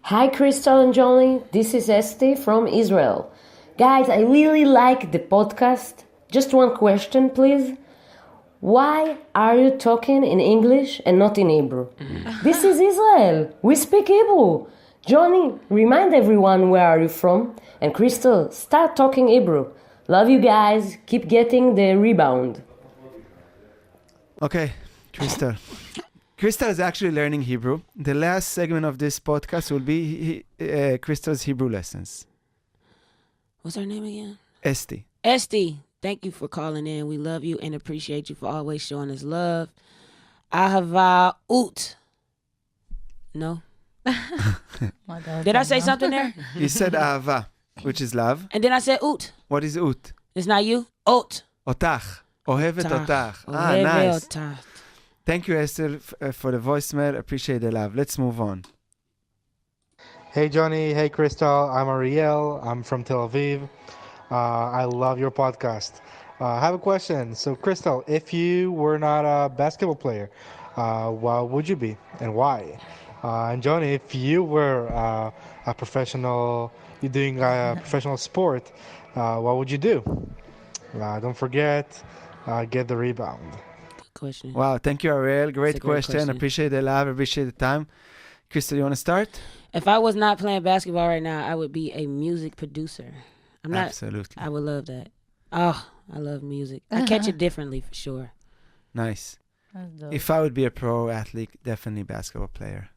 Hi, Crystal and Johnny. This is Esti from Israel. Guys, I really like the podcast. Just one question, please. Why are you talking in English and not in Hebrew? This is Israel. We speak Hebrew. Johnny, remind everyone where are you from. And Crystal, start talking Hebrew. Love you guys. Keep getting the rebound. Okay, Crystal. Crystal is actually learning Hebrew. The last segment of this podcast will be Crystal's Hebrew lessons. What's her name again? Esti. Esti, thank you for calling in. We love you and appreciate you for always showing us love. Ahava ut. No? Did I say something there? You said ahava, which is love. And then I said ut. What is ut? It's not you? Ot. Otach. Ohevet otach. Oheve Nice. otach. Thank you, Esther, for the voicemail. Appreciate the love. Let's move on. Hey Johnny, hey Crystal, I'm Ariel, I'm from Tel Aviv. I love your podcast. I have a question. So Crystal, if you were not a basketball player, what would you be and why? And Johnny, if you were a professional, you're doing a professional sport, what would you do? Don't forget, get the rebound. Good question. Wow, thank you, Ariel. Great It's a great question. Appreciate the love. Appreciate the time. Crystal, you want to start? If I was not playing basketball right now, I would be a music producer. I'm not. Absolutely. I would love that. Oh, I love music. I catch it differently for sure. Nice. That's dope. If I would be a pro athlete, definitely basketball player.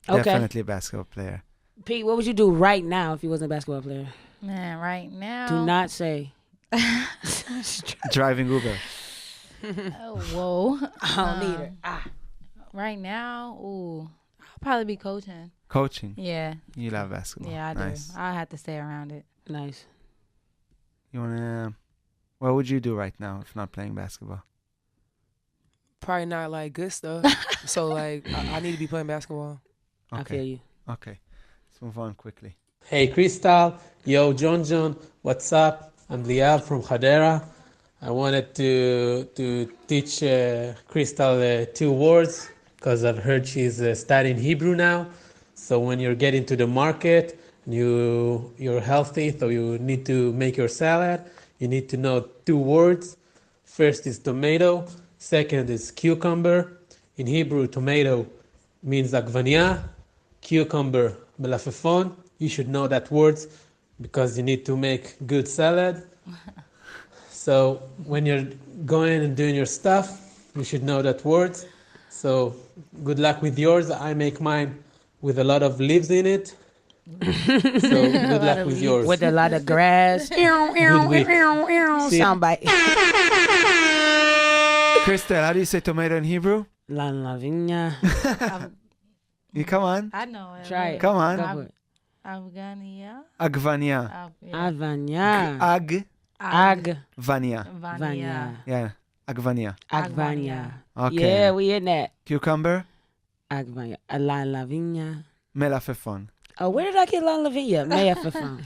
Okay. Definitely a basketball player. Pete, what would you do right now if you wasn't a basketball player? Man, right now. Do not say. Driving Uber. Oh, whoa. I don't need her. Right now, ooh, I'll probably be coaching. Coaching. Yeah. You love basketball. Yeah, I Nice. do. I'll have to stay around it. Nice. You want to... What would you do right now if not playing basketball? Probably not like good stuff. So like I need to be playing basketball. I feel you. Okay. Let's move on quickly. Hey Crystal, yo John, what's up? I'm Liav from Hadera. I wanted to teach Crystal 2 words because I've heard she's studying Hebrew now. So when you're getting to the market, you're healthy, so you need to make your salad. You need to know 2 words. First is tomato. Second is cucumber. In Hebrew, tomato means agvania. Cucumber, melafefon. You should know that words because you need to make good salad. So when you're going and doing your stuff, you should know that words. So good luck with yours. I make mine with a lot of leaves in it. So good luck with yours. With a lot of grass. Good week. See ya. Soundbite. Crystal, how do you say tomato in Hebrew? La lavinia. You come on. I know it. Try it. Come on. Go for it. Afghania. Agvania. Avanya. Agvania. Vanya. Yeah. Agvania. Agvanya. Okay. Yeah, we in that. Cucumber. Agvanya. La lavinia. Melafefon. Oh, where did I get La lavinia? Mayafafon.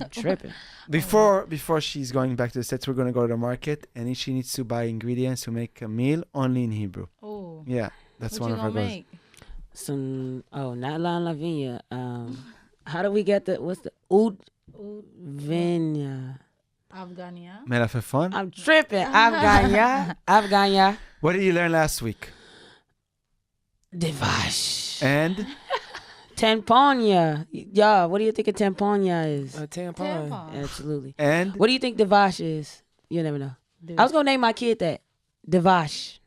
I'm tripping. Before she's going back to the States, we're going to go to the market and she needs to buy ingredients to make a meal only in Hebrew. Oh. Yeah. That's What one you of our gonna goals. make? Not La lavinia. How do we get what's the Udvinia? Afghania. Melafefon. I'm tripping. Afghanya. What did you learn last week? Devash. And Tamponia. Yeah, what do you think a tamponia is? A tampon. Absolutely. and What do you think Devash is? You never know. I was going to name my kid that. Devash.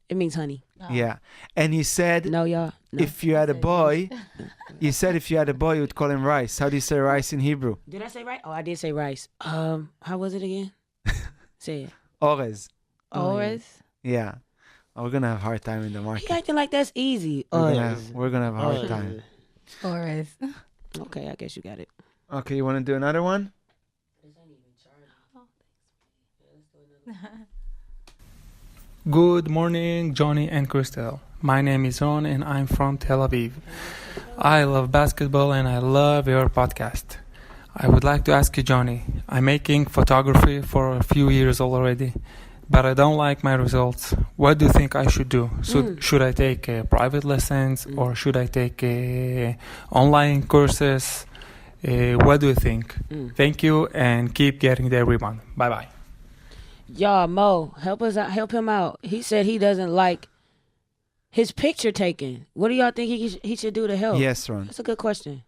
It means honey. yeah. And you said No, y'all. No. if you had a boy, you said if you had a boy, you would call him Rice. How do you say rice in Hebrew? Did I say right? Oh, I did say rice. How was it again? Say it. Orez. Oris. Yeah. We're going to have a hard time in the You market. acting like that's easy. We're gonna have a hard time. Oris. Okay, I guess you got it. Okay, you want to do another one? Good morning, Johnny and Crystal. My name is Ron and I'm from Tel Aviv. I love basketball and I love your podcast. I would like to ask you, Johnny, I'm making photography for a few years already. but I don't like my results. What do you think I should do? Should I take private lessons or should I take online courses? What do you think? Thank you and keep getting the rebound. Bye bye. Y'all, Mo, help us out. Help him out. He said he doesn't like his picture taken. What do y'all think he should do to help? Yes, Ron. That's a good question.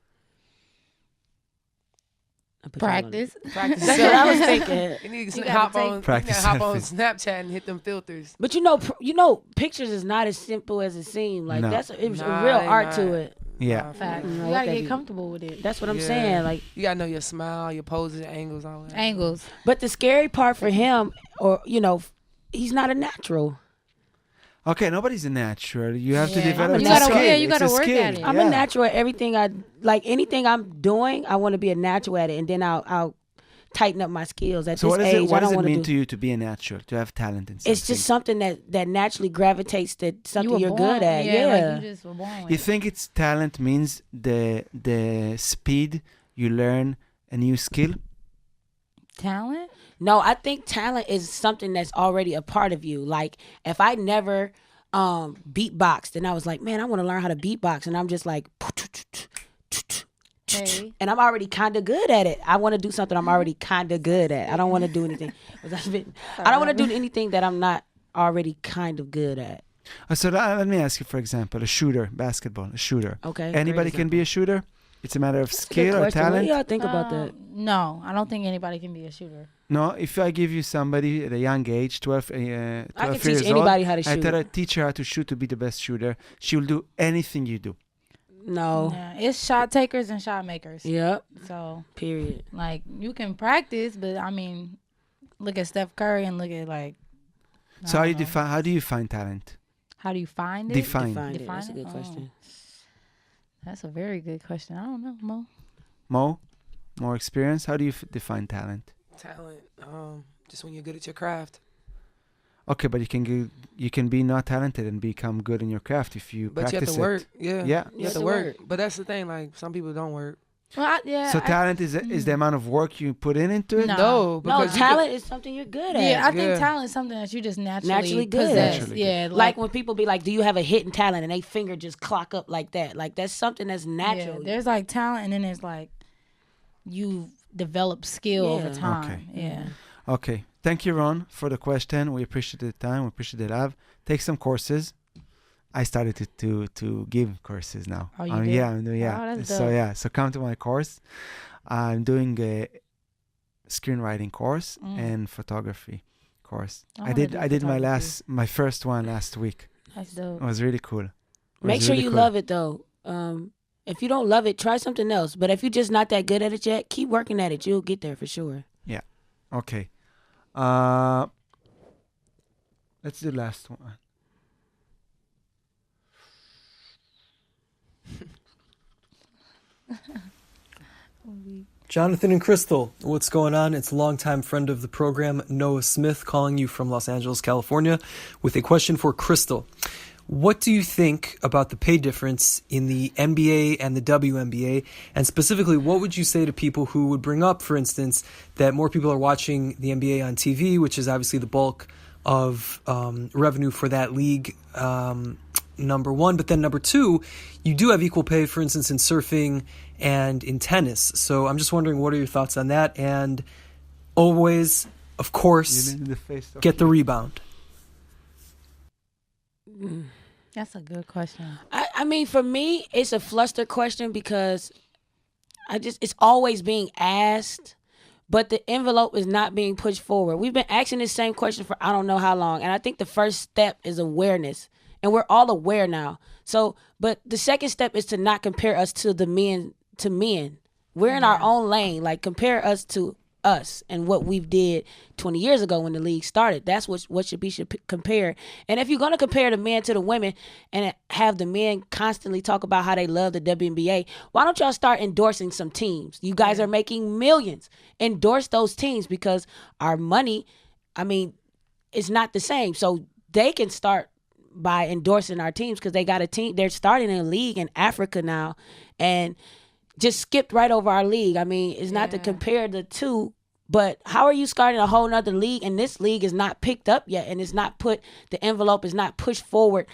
Practice. Practice. That's what I was thinking. You need to gotta hop take- on, Practice hop on selfie. Snapchat and hit them filters. But you know, pictures is not as simple as it seems. Like No. it's a Nah, real they art not. to it. Yeah. Facts. Mm, You I gotta like get that. comfortable with it. That's what I'm Yeah. saying. Like, You gotta know your smile, your poses, your angles, all that. Angles. but the scary part for him, or he's not a natural. Okay, nobody's a natural. You have to Yeah. develop You a gotta- skill. yeah, you It's gotta a work skill. at it. I'm Yeah. a natural at everything. Anything I'm doing, I want to be a natural at it, and then I'll tighten up my skills. At So this what does age, it, what I does don't it want to mean do. to you to be a natural, to have talent in something? It's just something that naturally gravitates to something were you're born- good at. Yeah. like you just were born with You it. think it's talent means the speed you learn a new skill? Talent? No, I think talent is something that's already a part of you. Like if I never beatboxed and I was like, man, I want to learn how to beatbox, and I'm just like, Hey. and I'm already kind of good at it. I want to do something I'm already kind of good at. I don't want to do anything. I don't want to do anything that I'm not already kind of good at. So let me ask you, for example, a shooter, basketball, a shooter. Okay. Anybody can be a shooter? It's a matter of Good skill or question. What talent? do y'all think about that? No, I don't think anybody can be a shooter. No, if I give you somebody at a young age, 12, 12 I can years teach old, anybody how to I shoot. tell her, teach her how to shoot to be the best shooter. She will do anything you do. No. Yeah, it's shot takers and shot makers. Yep. So, Period. like, you can practice, but I mean, look at Steph Curry and look at like. I So how don't you know. define? How do you find talent? How do you find it? Define. Find it. That's a Define good it? question. That's a very good question. I don't know, Mo. Mo, more experience. How do you define talent? Talent, just when you're good at your craft. Okay, but you can be not talented and become good in your craft if you But you practice have to work. Yeah. Yeah. You have to work. But that's the thing. Like some people don't work. Well, So talent is the amount of work you put into it. No. No, No, because you talent is something you're good at. Yeah, I think Yeah. talent is something that you just naturally Naturally good at. possess. Naturally Yeah, Like when people be like, "Do you have a hidden talent?" and they finger just clock up like that. Like that's something that's natural. Yeah, there's like talent, and then there's like you develop skill over Yeah. time. Okay. Yeah. Okay. Thank you, Ron, for the question. We appreciate the time. We appreciate the love. Take some courses. I started to give courses now. Oh, you did? Yeah, I'm doing, yeah. Oh, that's So dope. yeah, so come to my course. I'm doing a screenwriting course and photography course. I I wanna did do I did photography. my first one last week. That's dope. It was really cool. It Make was sure really you cool. love it though. If you don't love it, try something else. But if you're just not that good at it yet, keep working at it. You'll get there for sure. Okay. Let's do the last one. Jonathan and Crystal, what's going on? It's a longtime friend of the program, Noah Smith, calling you from Los Angeles, California, with a question for Crystal. What do you think about the pay difference in the NBA and the WNBA? And specifically, what would you say to people who would bring up, for instance, that more people are watching the NBA on TV, which is obviously the bulk of revenue for that league, number one. But then number two, you do have equal pay, for instance, in surfing and in tennis. So I'm just wondering, what are your thoughts on that? And always, of course, You need the face of get the rebound. That's a good question. I mean, for me, it's a flustered question because it's always being asked, but the envelope is not being pushed forward. We've been asking this same question for I don't know how long, and I think the first step is awareness, and we're all aware now. So, but the second step is to not compare us to the men to men. We're in our own lane. Like compare us to us and what we did 20 years ago when the league started. That's what should be compared. And if you're going to compare the men to the women and have the men constantly talk about how they love the WNBA, why don't y'all start endorsing some teams? You guys are making millions. Endorse those teams because our money, I mean, it's not the same. So they can start by endorsing our teams because they got a team. They're starting a league in Africa now and just skipped right over our league. I mean, it's not to compare the two, But how are you starting a whole nother league and this league is not picked up yet and it's not the envelope is not pushed forward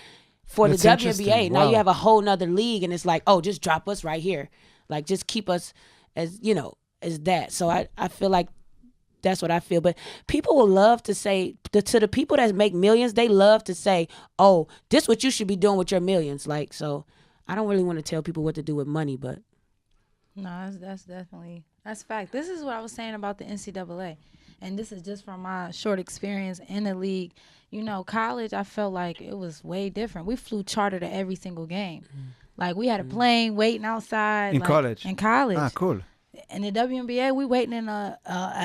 for That's the interesting. WNBA. Now Wow. you have a whole nother league and it's like, oh, just drop us right here. Like, just keep us as, as that. So I feel like that's what I feel. But people will love to say, to the people that make millions, they love to say, oh, this what you should be doing with your millions. Like, so I don't really want to tell people what to do with money, but. No, that's fact. This is what I was saying about the NCAA. And this is just from my short experience in the league. College, I felt like it was way different. We flew charter to every single game. Like, we had a plane waiting outside. In college? In college. Ah, cool. In the WNBA, we waiting in a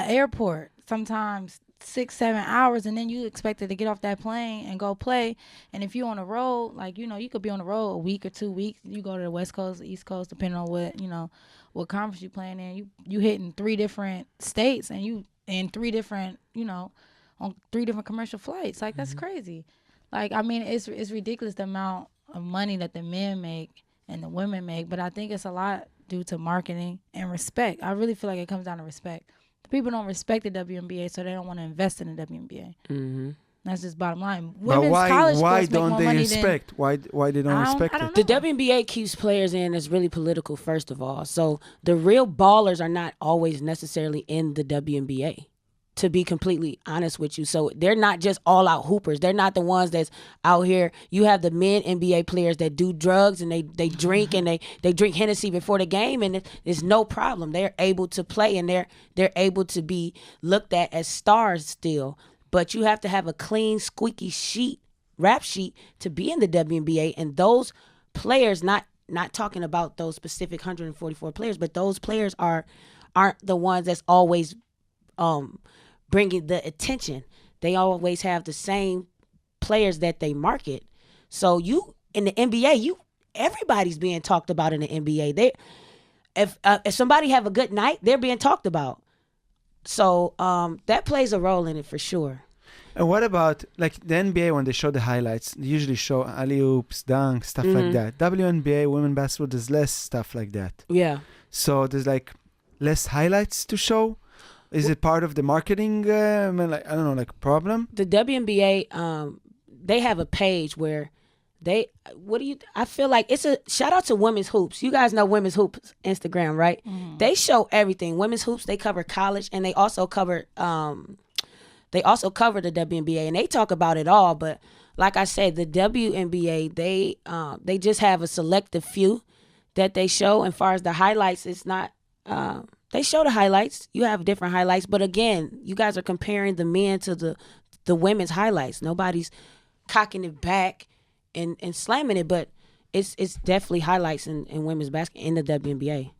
airport sometimes 6-7 hours, and then you expected to get off that plane and go play. And if you're on the road, like, you could be on the road a week or 2 weeks. You go to the West Coast, East Coast, depending on what conference you playing in. You hitting 3 different states, and you in 3 different, on 3 different commercial flights. Like, that's crazy. Like, I mean, it's ridiculous the amount of money that the men make and the women make, but I think it's a lot due to marketing and respect. I really feel like it comes down to respect. The people don't respect the WNBA, so they don't want to invest in the WNBA. Mm-hmm. That's just bottom line. But Women's why college why sports make don't more they money respect? Why they don't respect I it? don't The know. WNBA keeps players in that's really political, first of all. So the real ballers are not always necessarily in the WNBA, to be completely honest with you. So they're not just all-out hoopers. They're not the ones that's out here. You have the men NBA players that do drugs and they drink and they drink Hennessy before the game, and it's no problem. They're able to play and they're able to be looked at as stars still. But you have to have a clean, squeaky rap sheet to be in the WNBA, and those players, not talking about those specific 144 players, but those players aren't the ones that's always bringing the attention. They always have the same players that they market. So you in the NBA, everybody's being talked about in the NBA. If somebody have a good night, they're being talked about. So that plays a role in it for sure. And what about like the NBA when they show the highlights? They usually show alley oops, dunks, stuff like that. WNBA women basketball, there's less stuff like that. Yeah. So there's like less highlights to show. Is it part of the marketing? Problem? The WNBA, they have a page where I feel like it's a shout out to Women's Hoops. You guys know Women's Hoops Instagram, right? Mm-hmm. They show everything. Women's Hoops, they cover college, and they also cover the WNBA, and they talk about it all. But like I said, the WNBA, they just have a selective few that they show. And far as the highlights, it's not. They show the highlights. You have different highlights, but again, you guys are comparing the men to the women's highlights. Nobody's cocking it back and slamming it, but it's definitely highlights in women's basketball in the WNBA.